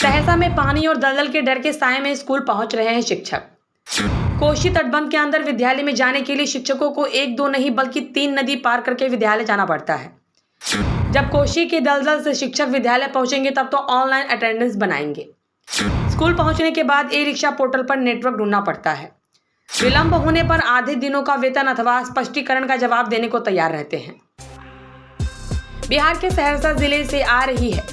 सहरसा में पानी और दलदल के डर के साए में स्कूल पहुंच रहे हैं शिक्षक। कोसी तटबंध के अंदर विद्यालय में जाने के लिए शिक्षकों को एक दो नहीं बल्कि 3 नदी पार करके विद्यालय जाना पड़ता है। जब कोसी के दलदल से शिक्षक विद्यालय पहुंचेंगे तब तो ऑनलाइन अटेंडेंस बनाएंगे। स्कूल पहुंचने के बाद ई रिक्शा पोर्टल पर नेटवर्क ढूंढना पड़ता है। विलंब होने पर आधे दिनों का वेतन अथवा स्पष्टीकरण का जवाब देने को तैयार रहते हैं। बिहार के सहरसा जिले से आ रही है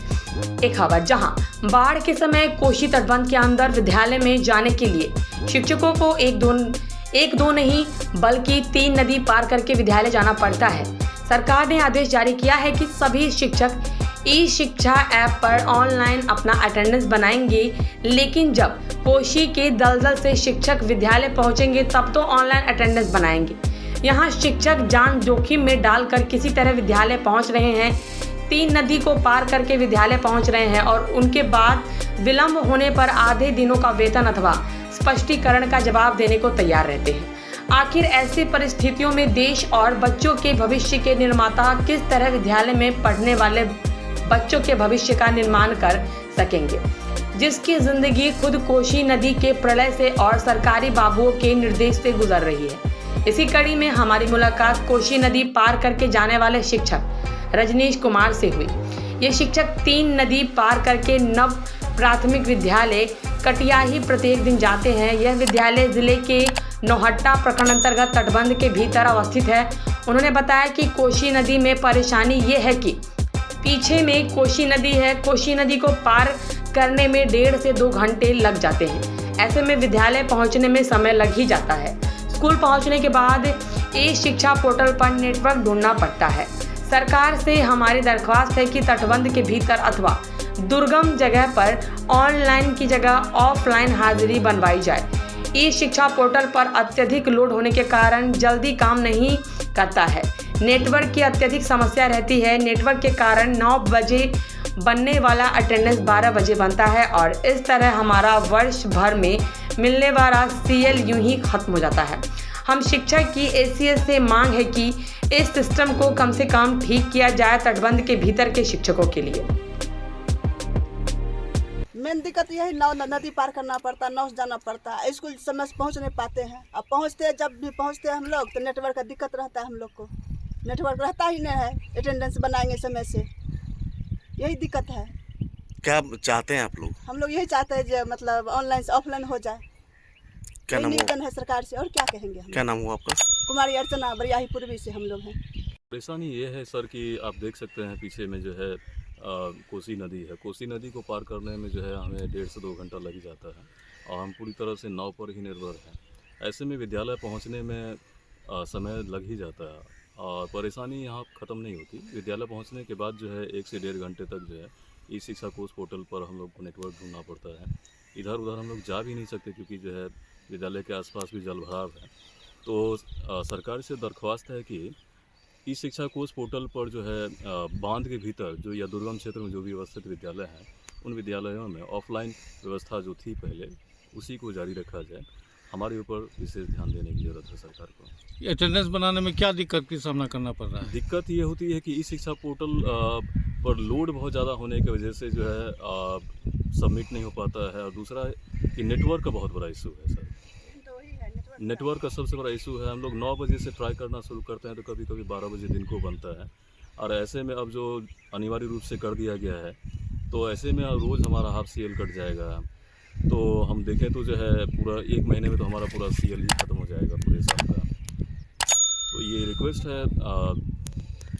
एक खबर, जहां बाढ़ के समय कोसी तटबंध के अंदर विद्यालय में जाने के लिए शिक्षकों को एक दो नहीं बल्कि 3 नदी पार करके विद्यालय जाना पड़ता है। सरकार ने आदेश जारी किया है कि सभी शिक्षक ई शिक्षा ऐप पर ऑनलाइन अपना अटेंडेंस बनाएंगे, लेकिन जब कोसी के दलदल से शिक्षक विद्यालय पहुंचेंगे तब तो ऑनलाइन अटेंडेंस बनाएंगे। यहाँ शिक्षक जान जोखिम में डालकर किसी तरह विद्यालय पहुंच रहे हैं। 3 नदी को पार करके विद्यालय पहुंच रहे हैं और उनके बाद विलंब होने पर आधे दिनों का वेतन अथवा स्पष्टीकरण का जवाब देने को तैयार रहते हैं। आखिर ऐसी परिस्थितियों में देश और बच्चों के भविष्य के निर्माता किस तरह विद्यालय में पढ़ने वाले बच्चों के भविष्य का निर्माण कर सकेंगे, जिसकी जिंदगी खुद कोसी नदी के प्रलय से और सरकारी बाबुओं के निर्देश से गुजर रही है। इसी कड़ी में हमारी मुलाकात कोसी नदी पार करके जाने वाले शिक्षक रजनीश कुमार से हुई। ये शिक्षक 3 नदी पार करके नव प्राथमिक विद्यालय कटियाही प्रत्येक दिन जाते हैं। यह विद्यालय जिले के नौहट्टा प्रखंड अंतर्गत तटबंध के भीतर अवस्थित है। उन्होंने बताया कि कोसी नदी में परेशानी ये है कि पीछे में कोसी नदी है। कोसी नदी को पार करने में 1.5 से 2 घंटे लग जाते हैं। ऐसे में विद्यालय पहुंचने में समय लग ही जाता है। स्कूल पहुंचने के बाद ई शिक्षा पोर्टल पर नेटवर्क ढूंढना पड़ता है। सरकार से हमारी दरख्वास्त है कि तटबंध के भीतर अथवा दुर्गम जगह पर ऑनलाइन की जगह ऑफलाइन हाजिरी बनवाई जाए। ई शिक्षा पोर्टल पर अत्यधिक लोड होने के कारण जल्दी काम नहीं करता है। नेटवर्क की अत्यधिक समस्या रहती है। नेटवर्क के कारण 9 बजे बनने वाला अटेंडेंस 12 बजे बनता है और इस तरह हमारा वर्ष भर में मिलने वाला CL यूं ही खत्म हो जाता है। हम शिक्षक की ACS से मांग है कि इस सिस्टम को कम से कम ठीक किया जाए तटबंध के भीतर के शिक्षकों के लिए। मेन दिक्कत यही नदी पार करना पड़ता, नाव से जाना पड़ता है। स्कूल समय से पहुंच नहीं पाते हैं। अब जब भी पहुंचते हैं हम लोग तो नेटवर्क का दिक्कत रहता है। हम लोग को नेटवर्क रहता ही नहीं है। अटेंडेंस बनाएंगे समय से, यही दिक्कत है। क्या चाहते हैं आप लोग? हम लोग यही चाहते हैं जो मतलब ऑनलाइन से ऑफलाइन हो जाए। क्या नाम निवेदन है सरकार से, और क्या कहेंगे हम। क्या नाम हुआ आपका? कुमारी अर्चना, बरियाही पूर्वी से हम लोग हैं। परेशानी ये है सर कि आप देख सकते हैं पीछे में जो है कोसी नदी है। कोसी नदी को पार करने में जो है हमें 1.5 से 2 घंटा लग ही जाता है और हम पूरी तरह से नाव पर ही निर्भर हैं। ऐसे में विद्यालय पहुंचने में समय लग ही जाता है और परेशानी यहाँ ख़त्म नहीं होती। विद्यालय पहुंचने के बाद जो है 1 से 1.5 घंटे तक जो है ई शिक्षा कोर्स पोर्टल पर हम लोग को नेटवर्क ढूंढना पड़ता है। इधर उधर हम लोग जा भी नहीं सकते क्योंकि जो है विद्यालय के आसपास भी जलभराव है। तो सरकार से दरख्वास्त है कि ई शिक्षा कोर्स पोर्टल पर जो है बांध के भीतर जो या दुर्गम क्षेत्र में जो भी अवस्थित विद्यालय हैं उन विद्यालयों में ऑफलाइन व्यवस्था जो थी पहले उसी को जारी रखा जाए। हमारे ऊपर विशेष ध्यान देने की ज़रूरत है सरकार को। अटेंडेंस बनाने में क्या दिक्कत की सामना करना पड़ रहा है? दिक्कत ये होती है कि ई शिक्षा पोर्टल पर लोड बहुत ज़्यादा होने की वजह से जो है सबमिट नहीं हो पाता है और दूसरा कि नेटवर्क का बहुत बड़ा इशू है सर। नेटवर्क का सबसे बड़ा इशू है। हम लोग 9 बजे से ट्राई करना शुरू करते हैं तो कभी कभी 12 बजे दिन को बनता है और ऐसे में अब जो अनिवार्य रूप से कर दिया गया है तो ऐसे में रोज़ हमारा हाफ CL कट जाएगा। तो हम देखें तो जो है पूरा 1 महीने में तो हमारा पूरा CL ही ख़त्म हो जाएगा पूरे साल का। तो ये रिक्वेस्ट है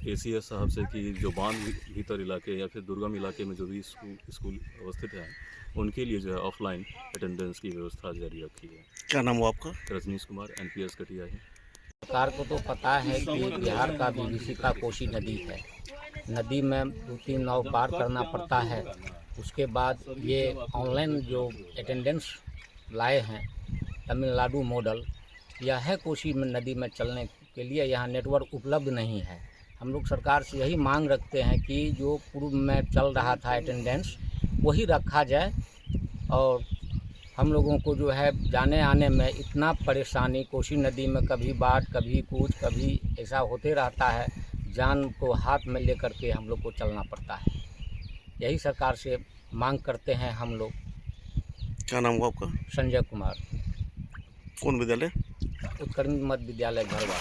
ACS साहब से कि जो बांध भीतर इलाके या फिर दुर्गम इलाके में जो भी स्कूल अवस्थित हैं उनके लिए जो है ऑफलाइन अटेंडेंस की व्यवस्था जारी रखी है। क्या नाम हुआ आपका? रजनीश कुमार, NPS कटियाही। सरकार को तो पता है कि बिहार का विभीषिका कोसी नदी है। नदी में 2-3 नाव पार करना पड़ता है। उसके बाद ये ऑनलाइन जो अटेंडेंस लाए हैं तमिलनाडु मॉडल, यह है कोसी नदी में चलने के लिए यहाँ नेटवर्क उपलब्ध नहीं है। हम लोग सरकार से यही मांग रखते हैं कि जो पूर्व में चल रहा था अटेंडेंस वही रखा जाए और हम लोगों को जो है जाने आने में इतना परेशानी, कोसी नदी में कभी बाढ़ कभी कुछ कभी ऐसा होते रहता है, जान को हाथ में लेकर के हम लोग को चलना पड़ता है। यही सरकार से मांग करते हैं हम लोग। क्या नाम हुआ आपका? संजय कुमार, कौन विद्यालय? उत्कर्मित मध्य विद्यालय घरवा।